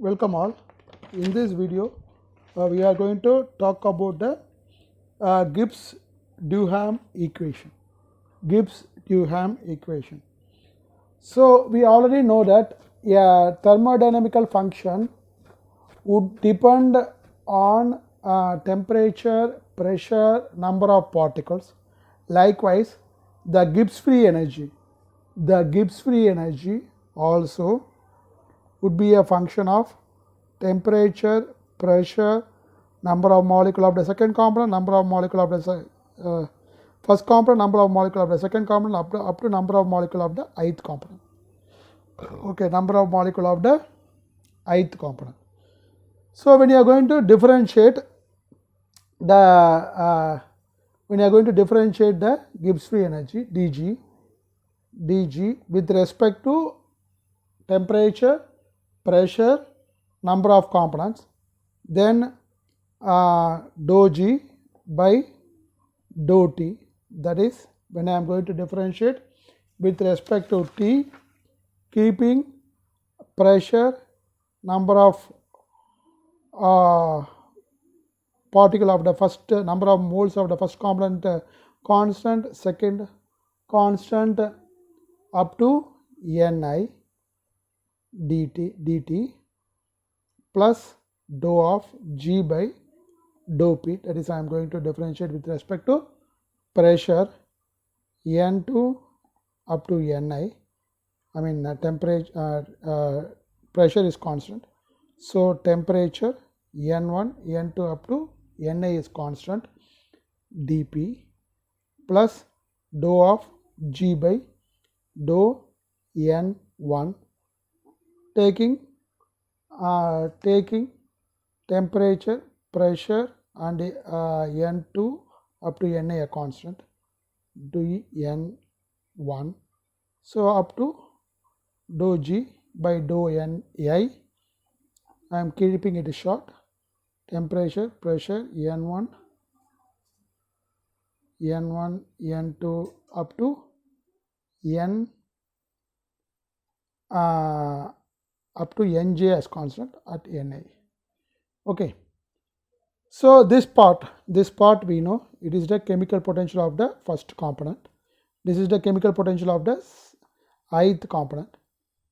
Welcome all. In this video, we are going to talk about the Gibbs-Duhem equation. Gibbs-Duhem equation. So we already know that a thermodynamical function would depend on temperature, pressure, number of particles. Likewise, the Gibbs free energy also would be a function of temperature, pressure, number of molecule of the second component, number of molecule of the first component, number of molecule of the second component, up to number of molecule of the ith component. Okay, number of molecule of the ith component. So when you are going to differentiate the Gibbs free energy dg with respect to temperature, pressure, number of components, then dou g by dou t, that is when I am going to differentiate with respect to t, keeping pressure, number of particle of the first, number of moles of the first component constant, second constant up to ni dt plus dou of g by dou p, that is I am going to differentiate with respect to pressure n2 up to ni. I mean temperature, pressure is constant, so temperature n1 n2 up to ni is constant, dp plus dou of g by dou n1, taking temperature, pressure and n2 up to ni a constant, dn1, so up to dou g by dou ni. I am keeping it short, temperature, pressure n1 n2 up to n up to nj as constant at ni. Okay, so this part we know it is the chemical potential of the first component, this is the chemical potential of the ith component.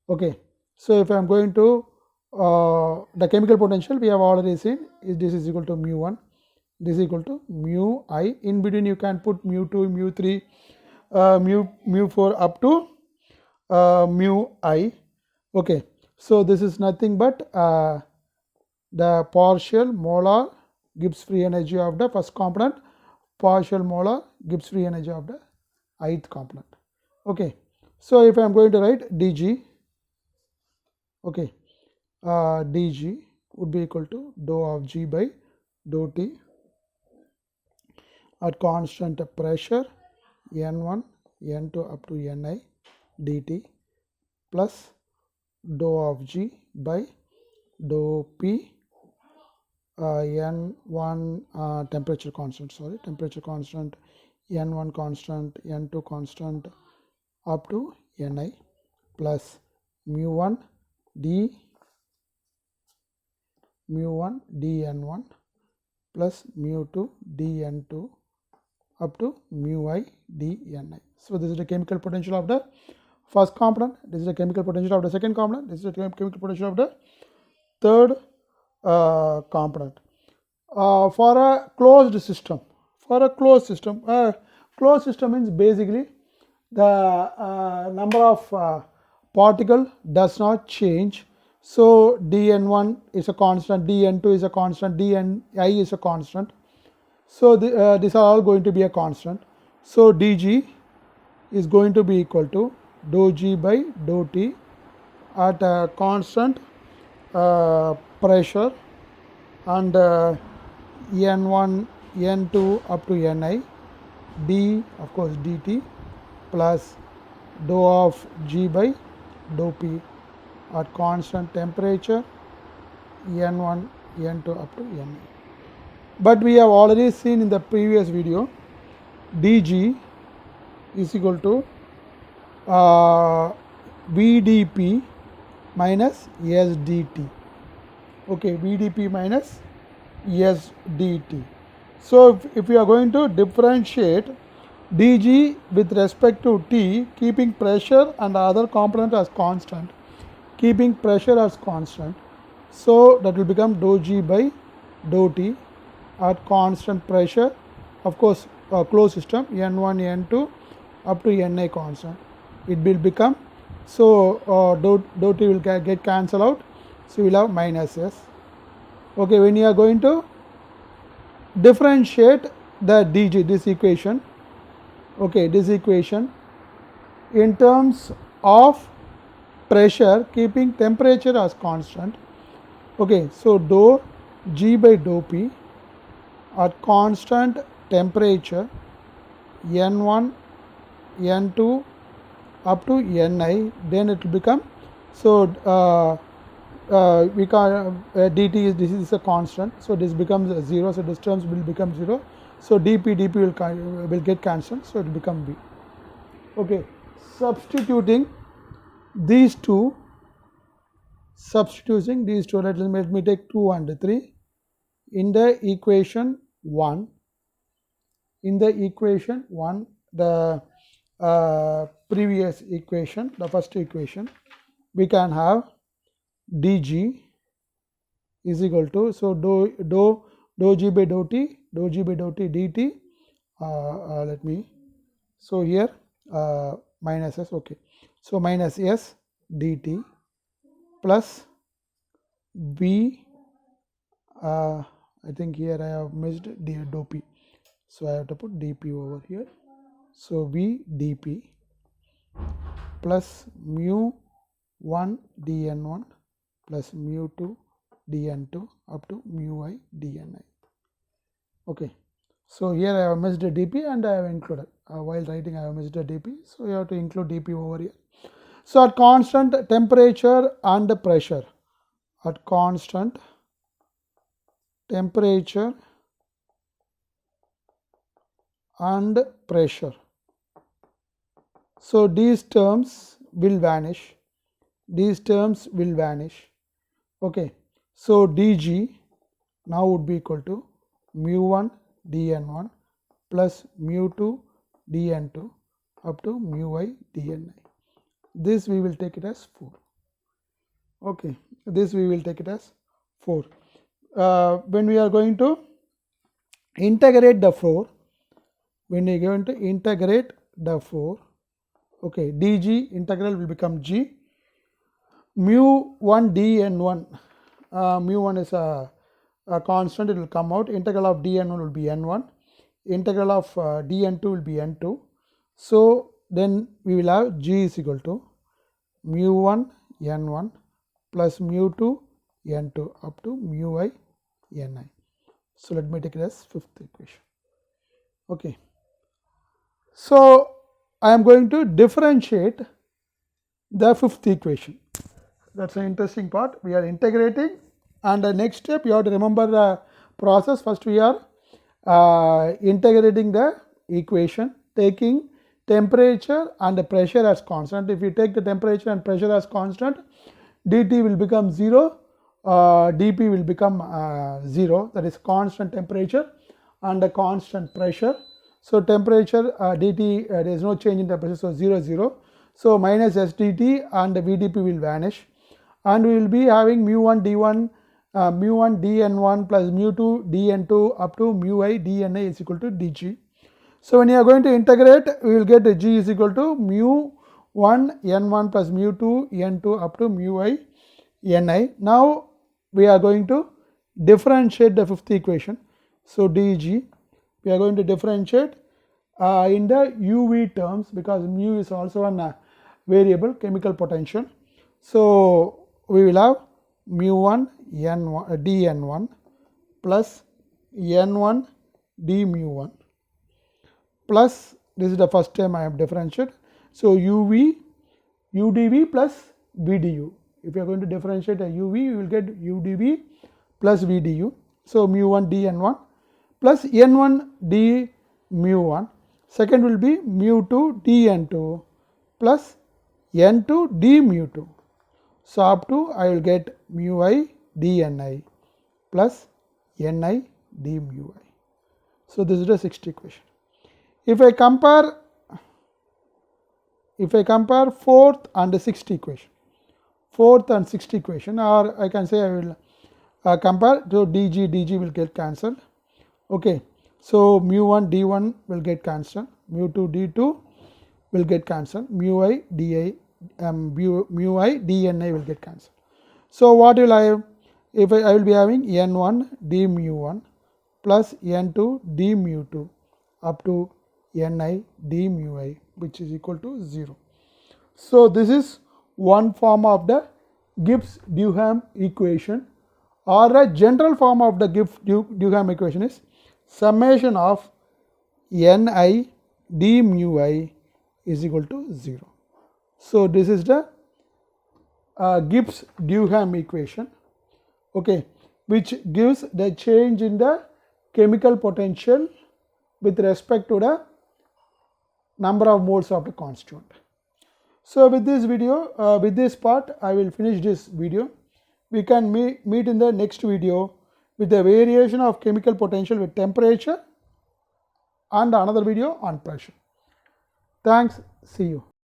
Okay, so if I am going to the chemical potential, we have already seen this is equal to mu1, this is equal to mu I. In between you can put mu2, mu3, mu4 up to mu I. Okay, so this is nothing but the partial molar Gibbs free energy of the first component, partial molar Gibbs free energy of the ith component. Okay, so if I am going to write dg, okay, dg would be equal to dou of g by dou t at constant pressure n1 n2 up to ni dt plus dou of g by dou p n1 temperature constant n1 constant, n2 constant up to ni plus mu1 dn1 plus mu2 dn2 up to mu I dni. So this is the chemical potential of the first component, this is the chemical potential of the second component, this is the chemical potential of the third component. For a closed system, closed system means basically the number of particle does not change, so dn1 is a constant, dn2 is a constant, dni is a constant, so these are all going to be a constant. So dg is going to be equal to dou g by dou t at a constant pressure and n1 n2 up to ni d, of course dt plus dou of g by dou p at constant temperature n1 n2 up to ni. But we have already seen in the previous video dg is equal to VdP minus SdT. okay, VdP minus S dt. So if you are going to differentiate dg with respect to t, keeping pressure and other component as constant, keeping pressure as constant, so that will become dou g by dou t at constant pressure, of course closed system, n1 n2 up to na constant. It will become, so dou t will get cancelled out, so we will have minus s. Okay, when you are going to differentiate the dg, this equation, okay, this equation in terms of pressure keeping temperature as constant, okay, so dou g by dou p at constant temperature n1 n2 up to ni, then it will become, so we can dt is, this is a constant, so this becomes 0, so this terms will become 0, so dp will get cancelled, so it will become b. Okay, substituting these two, let me take 2 and 3 in the equation 1. In the equation 1, the previous equation, the first equation, we can have dg is equal to, so dou g by dou t dt, let me, so here minus s, okay, so minus s dt plus b, I think here I have missed dou p, so I have to put dp over here, so v dp plus mu 1 dn1 plus mu 2 dn2 up to mu I dni. Okay, so here I have missed a dp and I have included, while writing I have missed a dp, so you have to include dp over here. So at constant temperature and pressure, at constant temperature and pressure, so these terms will vanish, okay, so dg now would be equal to mu 1 dn1 plus mu 2 dn2 up to mu I dni. This we will take it as 4. Okay, this we will take it as 4. When we are going to integrate the 4, okay, dg integral will become g, mu 1 dn1, mu 1 is a constant, it will come out, integral of dn1 will be n1, integral of dn2 will be n2, so then we will have g is equal to mu 1 n1 plus mu 2 n2 up to mu I ni. So let me take it as fifth equation. Okay, so I am going to differentiate the fifth equation. That's an interesting part. We are integrating, and the next step you have to remember the process. First we are integrating the equation, taking temperature and the pressure as constant. If you take the temperature and pressure as constant, dt will become 0, dp will become 0, that is constant temperature and a constant pressure. So temperature dt, there is no change in temperature, so 0 0, so minus s dt and the vdp will vanish, and we will be having mu 1 d1 mu 1 dn1 plus mu 2 dn2 up to mu I dni is equal to dg. So when you are going to integrate, we will get g is equal to mu 1 n1 plus mu 2 n2 up to mu I ni. Now we are going to differentiate the fifth equation. So dg, we are going to differentiate in the uv terms, because mu is also a variable chemical potential. So we will have mu 1 n1 dn1 plus n1 d mu 1 plus, this is the first term I have differentiated, so uv udv plus vdu. If you are going to differentiate a uv, you will get udv plus vdu. So mu 1 dn1 plus n1 d mu 1. Second will be mu 2 dn2 plus n2 d mu 2. So up to I will get mu I dNi plus Ni d mu I. So this is the sixth equation. If I compare fourth and sixth equation, or I can say I will compare to dg will get cancelled. Okay, so mu1 d1 will get cancelled, mu2 d2 will get cancelled, mu I dni will get cancelled. So what will I have? If I will be having n1 d mu1 plus n2 d mu2 up to ni d mu I, which is equal to 0. So this is one form of the Gibbs-Duhem equation, or a general form of the Gibbs-Duhem equation is summation of ni d mu I is equal to 0. So this is the Gibbs-Duhem equation, okay, which gives the change in the chemical potential with respect to the number of moles of the constituent. So with this video, with this part, I will finish this video. We can meet in the next video with the variation of chemical potential with temperature and another video on pressure. Thanks. See you.